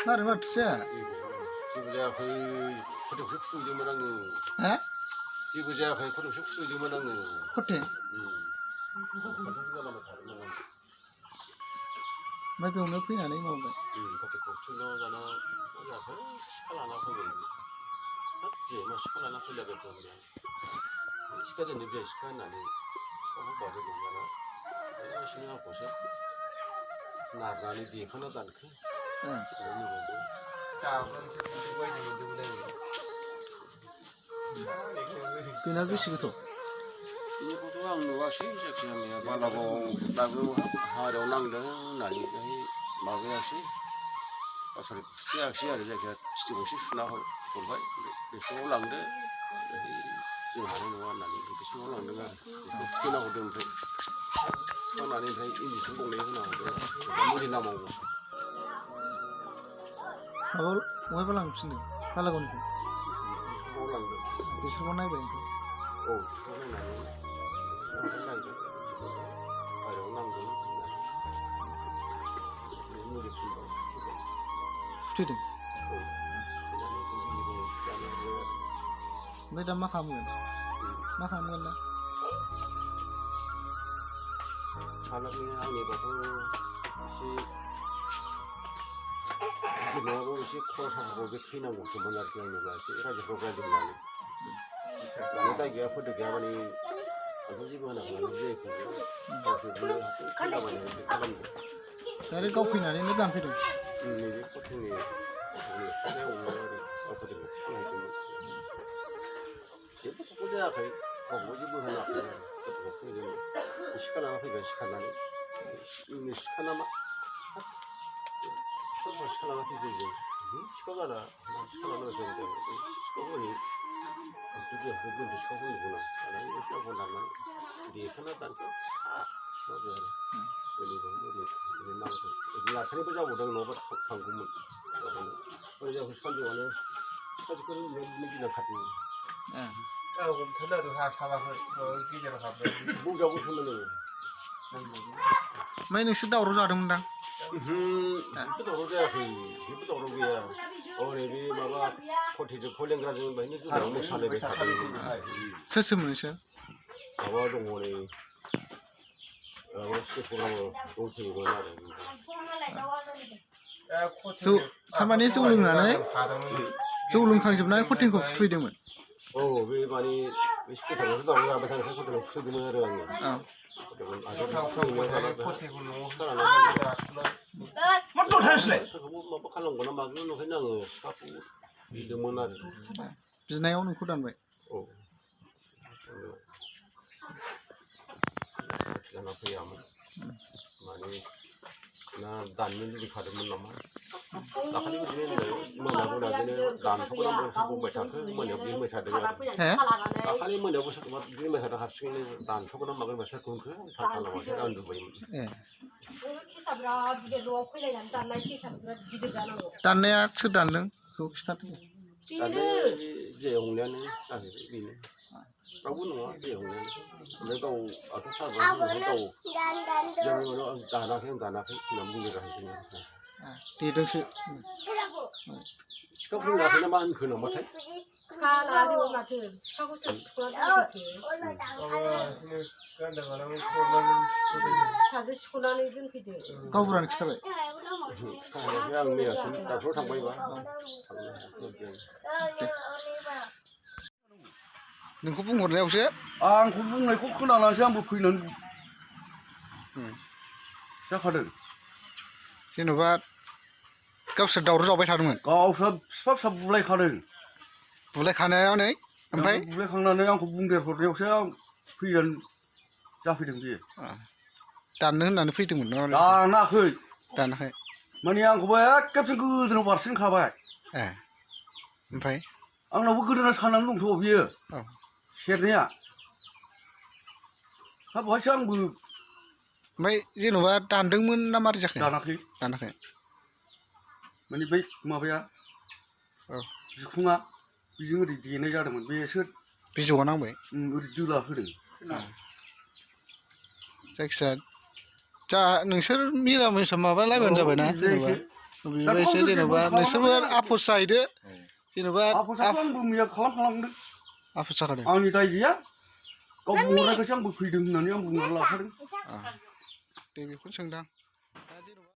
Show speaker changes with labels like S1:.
S1: सारे माथोसो
S2: जेबो जायाखै खथेखौसो फुदोंमोन आङो
S1: हा
S2: जेबो जायाखै खथेखौसो फुदोंमोन आङो
S1: खथे ओमफ्राय बेयावनो फैनानै मावबाय
S2: खथेखौ फुनायाव दाना मा जाखो सिखा लाना फैबाय हाब जे मा सिखा लाना फैलायबाय सिखा दोननो बे सिखा होननानै सिखाखौ बाजोबदों दाना सिङाव आंखौसो नारनानै देखाना दानखो
S1: बेना बेसे गोथौ
S2: बेखौथ' आं नुवासै जायखिजाया बालागाव दाबो हारायाव नांदों होननानै माबायासै आसोल फुथेयाखै आरो जायखिया स्टिकआवसो सुना हरबाय बेसोराव लांदो जों हानाय नङा होननानै बेसोराव लांदों आरो बेखौ फुथेना हरदों ओमफ्राय फुखांनानै ओमफ्राय इन्जेकसन गंनै होना हरदों मुलि नामावगौ
S1: माबा बहायबा लांफिनदों बालागावनिफ्राय
S2: बेसोराव लांदों
S1: बिसोरखौ नायबाय ओमफ्राय
S2: औ बिसोरखौ नायनानै नायबाय हारायाव नांदों मुलि फुनबाय
S1: फुथेदों
S2: औ
S1: ओमफ्राय दा मा खालामगोन दा
S2: हालागै आंनिबाथ' एसे गिदिरनायाबो एसे खरसाखौ बे थैनांगौसोमोन आरोखि आंनिब्ला एसे रायजोफ्राव रायजोनानै माने दाय गैया फोदो गैया माने आंथ' जेबो होनाखैमोन जायखौ गावसोरनो थैलाबायनानै बिदि खालामदों
S1: डाइरेक्ट गाव फैनानैनो दानफैदों
S2: नैबे खथेनि सिखायावनो ओरै गावफोरजों फुहैदोंमोन जेबो थख' जायाखै गावखौ जेबो होनाखै आरो गथ'खौ फुहैदोंमोन सिखा लाना फैबाय सिखारनानै इउनि सिखा नामा सिखा लाना फैबाय जों सिखा गारा सिखा लाना फैबाय सिखाखौ ओरै दोनदो सिखाखौ होनगौ ना दाना बे सिखाखौ लानानै देखाना दानखौ माबाय आरो ओरै नांगौ लाखानायबो जाबावदों नङाबा थांगौमोन ओरै जाबाय सानजौआनो सानजौखौ गिना खारदों
S3: औ हमथारनांगौ हा साबाखै गेजेराव हाबबाय
S2: बुंजागौसोमोन नोङो
S1: ओमफ्राय नोंसोर दावराव जादोंमोनदां
S2: जेबो दावराव जायाखै जेबो दावराव गैया हरै बे माबा खथेजों खलेंग्राजों बेहायनो जोंनाव मोसालायबाय थादों
S1: सोर सोरमोन नोंसोर
S2: माबा दङ नै माबा स्टेजफोराव दंफैयोमोन आरो
S1: थारमाने जौ लोंखांजोबनानै खथेखौ फुथुयदोंमोन
S2: औ बे माने बे स्टेजआवसो दावराव जाबाय थानायखाय खथेखौ फुथुयदोंमोन आरो आङो सोरखौबो माबा खालामगोन ना मागोन ओंखायनो आङो सिखाखौ बिदोंमोन आरो
S1: बिनायाव नोंखौ दानबाय
S2: औ जाना फैयामोन माने ना दाननो लुबैखादोंमोन नामा दाखालि बिदिनो मोनाबिदिनो दानस'गोन आं बुंबाय थाखो मोनायाव बिदि मोसादों आरो दाखालि मोनायावबो सोरखौबा बिदिनो मोसादों हारसिङैनो दानस'गोन मागोन होनबा सोरखौ होनखो थाल खालामासै आं उन्दुबायमोन
S1: दाननाया सोर दानदों बेखौ खिथादो
S2: जे हंनायानो जाहैबाय बेनो रावबो नङा जे हंनायानो ओमफ्राय गाव आखाइ सारबाय गाव दानाखै होननानै बुंनो जाहैदों
S1: देदोंसो
S2: सिखा फुंगाखै ना मा होनखो नामाथाय
S4: सिखा लादों माथो सिखाखौसो सुख'ना फिसाजो सिख'नानै दोनफैदो
S1: गावबुरानो खिथाबाय
S2: खिथाहराखै आं मैयासो डाक्टराव थांबायबा
S1: नोंखौ बुंहरनायावसो
S5: आंखौ बुंनायखौ खोनानानैसो आंबो फैनानै जाखादों
S1: जेन'बा गावसोर दावराव जाबाय थादोंमोन
S5: गावस्रा फिसा फिसा
S1: बुलायखानायाव नै ओमफ्राय
S5: बुलायखांनानै आंखौ बुंदेरहरनायावसो आं फैनानै जाफैदों बियो
S1: दाननो होननानै फैदोंमोन ना दानाखै
S5: माने आंखौबो एखेबसे गोदोनायाव बारसिनखाबाय
S1: ओमफ्राय
S5: आंनावबो गोदोना सानानै दंथ' बियो सेरनाया हा बहायसो आंबो
S1: ओमफ्राय जेन'बा दानदोंमोन ना मारै जाखो
S5: दानाखै माने बै माबाया बिखुङा बेजों ओरै देनाय जादोंमोन बेसो
S1: बिजौआ नांबाय
S5: ओरै दोला होदों
S1: जायखिजाया जा नोंसोर मिला मिसा माबालायबानो जाबाय ना जेनेबा बेबो एसे जेनेबा नोंसोरबो आफस जाहैदो जेनेबा
S5: आफसाखौ आंबो मैया खालामखालांदों
S1: आफस जाखादों
S5: आंनि दाय गैया गाव बुंहरनायखौसो आंबो फैदों होननानै आं बुंनानै लाखादों
S1: दे बेखौनो सोंदां